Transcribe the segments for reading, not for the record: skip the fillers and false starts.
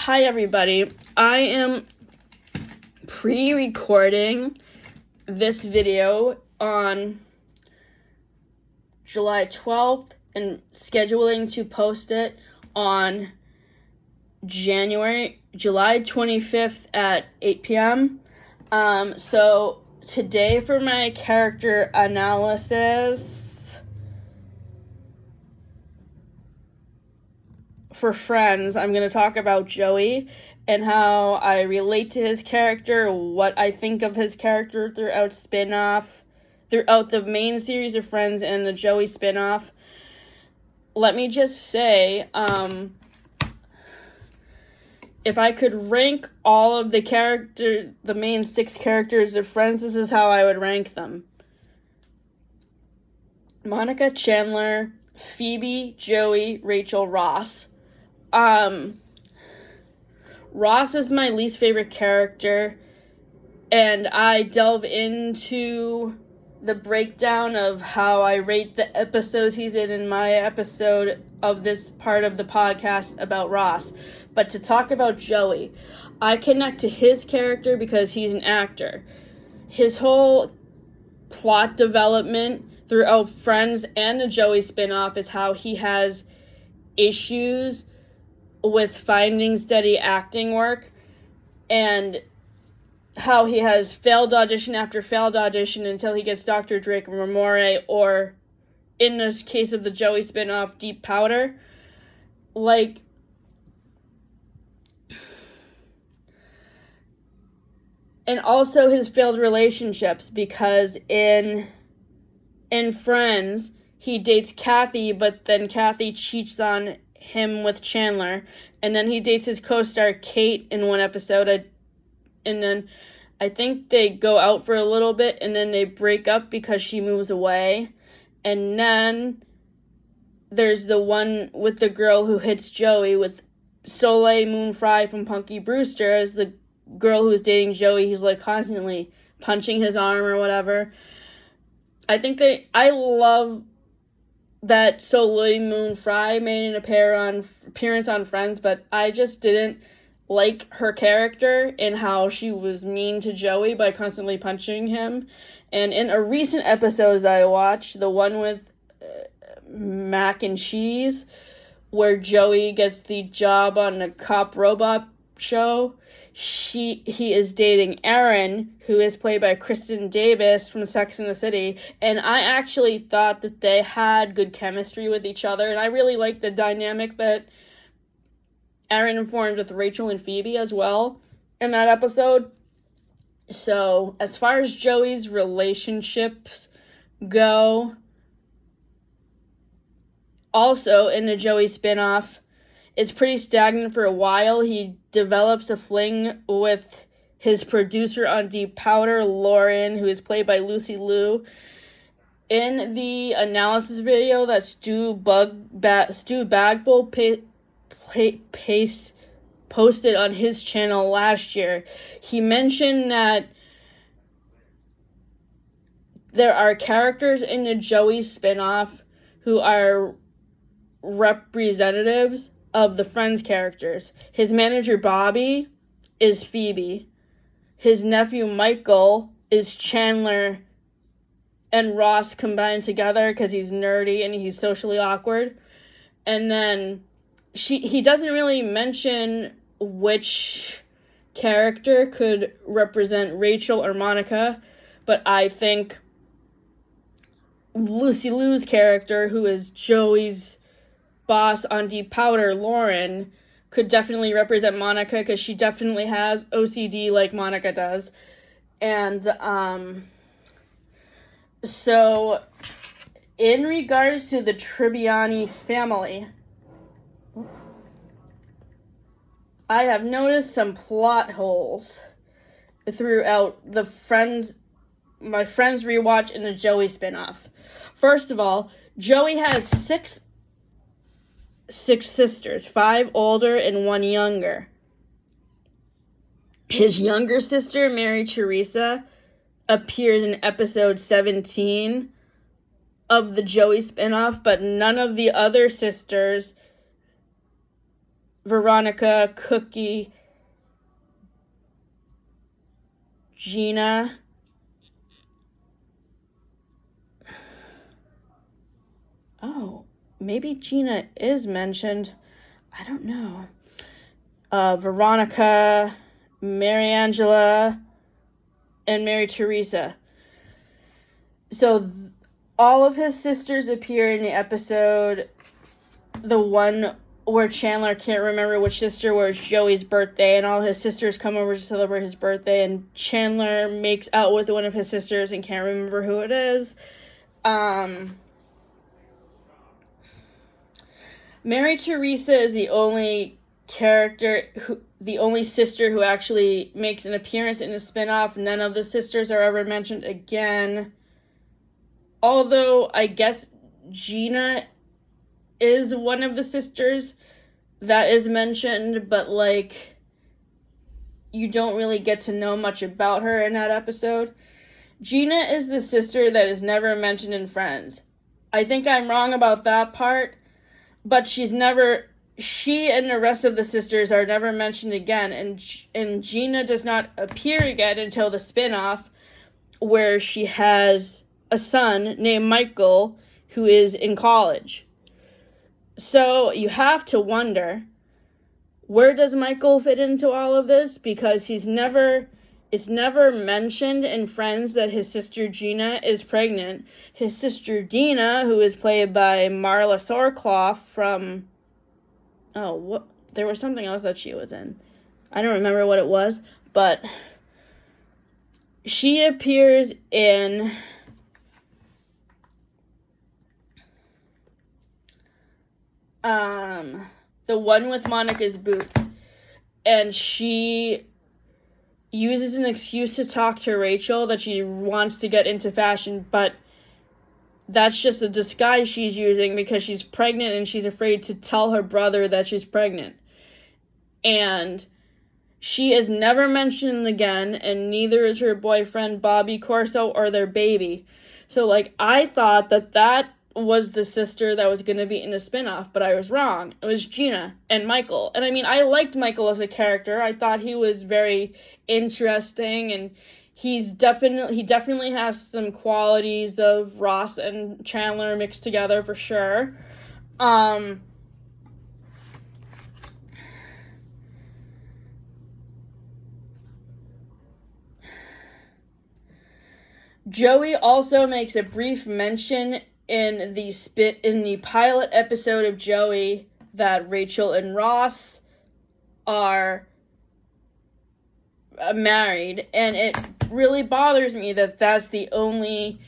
Hi, everybody. I am pre-recording this video on July 12th and scheduling to post it on July 25th at 8 p.m. So today for my character analysis for Friends, I'm going to talk about Joey and how I relate to his character, what I think of his character throughout the main series of Friends and the Joey spinoff. Let me just say, if I could rank all of the main 6 characters of Friends, this is how I would rank them. Monica, Chandler, Phoebe, Joey, Rachel, Ross. Ross is my least favorite character, and I delve into the breakdown of how I rate the episodes he's in my episode of this part of the podcast about Ross. But to talk about Joey, I connect to his character because he's an actor. His whole plot development throughout Friends and the Joey spinoff is how he has issues with finding steady acting work, and how he has failed audition after failed audition until he gets Dr. Drake Ramore, or in the case of the Joey spinoff, Deep Powder. And also his failed relationships, because in Friends, he dates Kathy, but then Kathy cheats on him with Chandler, and then he dates his co-star Kate in one episode, and then I think they go out for a little bit, and then they break up because she moves away, and then there's the one with the girl who hits Joey, with Soleil Moon Frye from Punky Brewster as the girl who's dating Joey. He's constantly punching his arm or whatever. I love that Soleil Moon Frye made an appearance on Friends, but I just didn't like her character and how she was mean to Joey by constantly punching him. And in a recent episode I watched, the one with Mac and Cheese, where Joey gets the job on the cop robot show, he is dating Erin, who is played by Kristen Davis from Sex and the City, and I actually thought that they had good chemistry with each other, and I really liked the dynamic that Erin formed with Rachel and Phoebe as well in that episode. So, as far as Joey's relationships go, also in the Joey spinoff, it's pretty stagnant for a while. He develops a fling with his producer on Deep Powder, Lauren, who is played by Lucy Liu. In the analysis video that Stubagful posted on his channel last year, he mentioned that there are characters in the Joey spinoff who are representatives of the Friends characters. His manager Bobby is Phoebe. His nephew Michael is Chandler and Ross combined together because he's nerdy and he's socially awkward. And then he doesn't really mention which character could represent Rachel or Monica, but I think Lucy Liu's character, who is Joey's boss on Deep Powder, Lauren, could definitely represent Monica, because she definitely has OCD like Monica does. And so in regards to the Tribbiani family, I have noticed some plot holes throughout my Friends rewatch in the Joey spinoff. First of all, Joey has six sisters, 5 older and 1 younger. His younger sister, Mary Teresa, appears in episode 17 of the Joey spinoff, but none of the other sisters Veronica, Cookie, Gina, oh, maybe Gina is mentioned. I don't know. Veronica, Mary Angela, and Mary Teresa. So all of his sisters appear in the episode. The one where Chandler can't remember which sister, where it's Joey's birthday, and all his sisters come over to celebrate his birthday, and Chandler makes out with one of his sisters and can't remember who it is. Mary Teresa is the only the only sister who actually makes an appearance in the spinoff. None of the sisters are ever mentioned again. Although, I guess Gina is one of the sisters that is mentioned, but, like, you don't really get to know much about her in that episode. Gina is the sister that is never mentioned in Friends. I think I'm wrong about that part, but she and the rest of the sisters are never mentioned again, and Gina does not appear again until the spinoff, where she has a son named Michael who is in college. So you have to wonder, where does Michael fit into all of this? Because it's never mentioned in Friends that his sister Gina is pregnant. His sister Dina, who is played by Marla Sorcloff from, there was something else that she was in. I don't remember what it was, but she appears in the one with Monica's boots, and she uses an excuse to talk to Rachel that she wants to get into fashion, but that's just a disguise she's using because she's pregnant and she's afraid to tell her brother that she's pregnant. And she is never mentioned again, and neither is her boyfriend Bobby Corso or their baby. So, like, I thought that was the sister that was going to be in the spinoff, but I was wrong. It was Gina and Michael. And I mean, I liked Michael as a character. I thought he was very interesting, and he definitely has some qualities of Ross and Chandler mixed together for sure. Joey also makes a brief mention in the pilot episode of Joey that Rachel and Ross are married, and it really bothers me that that's the only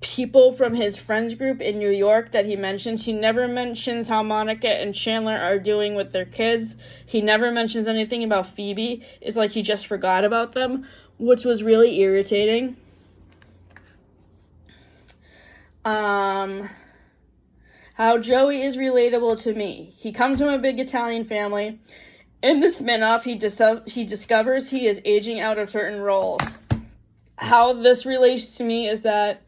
people from his friends group in New York that he mentions. He never mentions how Monica and Chandler are doing with their kids. He never mentions anything about Phoebe. It's like he just forgot about them, which was really irritating. How Joey is relatable to me. He comes from a big Italian family. In the spinoff, he discovers he is aging out of certain roles. How this relates to me is that,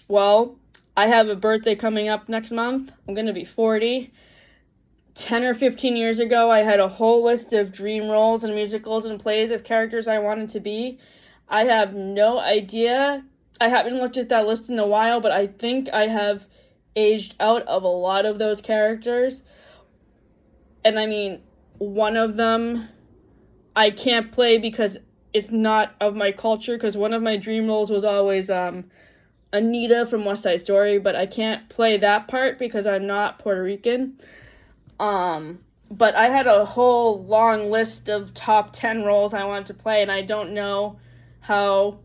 well, I have a birthday coming up next month. I'm going to be 40. 10 or 15 years ago, I had a whole list of dream roles and musicals and plays of characters I wanted to be. I have no idea. I haven't looked at that list in a while, but I think I have aged out of a lot of those characters. And I mean, one of them I can't play because it's not of my culture, because one of my dream roles was always Anita from West Side Story, but I can't play that part because I'm not Puerto Rican. But I had a whole long list of top 10 roles I wanted to play, and I don't know how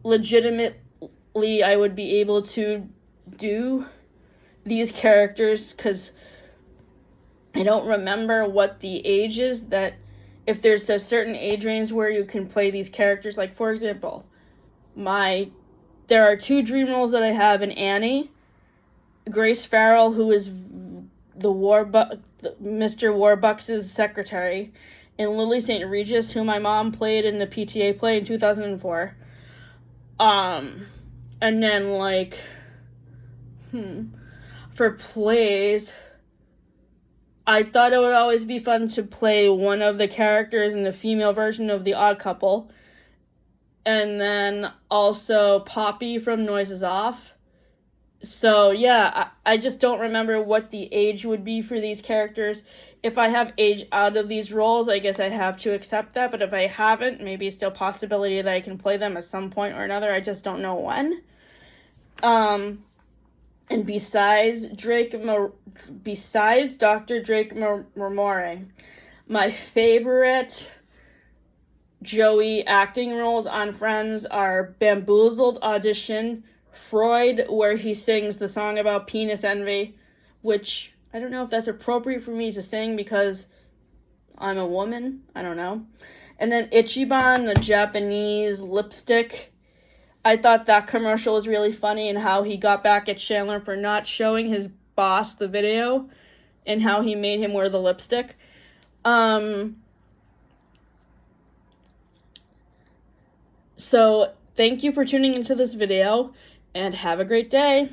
legitimately I would be able to do these characters, because I don't remember what the age is, that if there's a certain age range where you can play these characters. Like, for example, there are 2 dream roles that I have in Annie. Grace Farrell, who is Mr. Warbucks' secretary, and Lily St. Regis, who my mom played in the PTA play in 2004. And then, like, for plays, I thought it would always be fun to play one of the characters in the female version of The Odd Couple. And then also Poppy from Noises Off. So yeah, I just don't remember what the age would be for these characters. If I have aged out of these roles, I guess I have to accept that. But if I haven't, maybe it's still a possibility that I can play them at some point or another. I just don't know when. And besides Dr. Drake Marmore, my favorite Joey acting roles on Friends are Bamboozled Audition, Freud, where he sings the song about penis envy, which I don't know if that's appropriate for me to sing because I'm a woman. I don't know. And then Ichiban, the Japanese lipstick. I thought that commercial was really funny, and how he got back at Chandler for not showing his boss the video and how he made him wear the lipstick. So thank you for tuning into this video, and have a great day.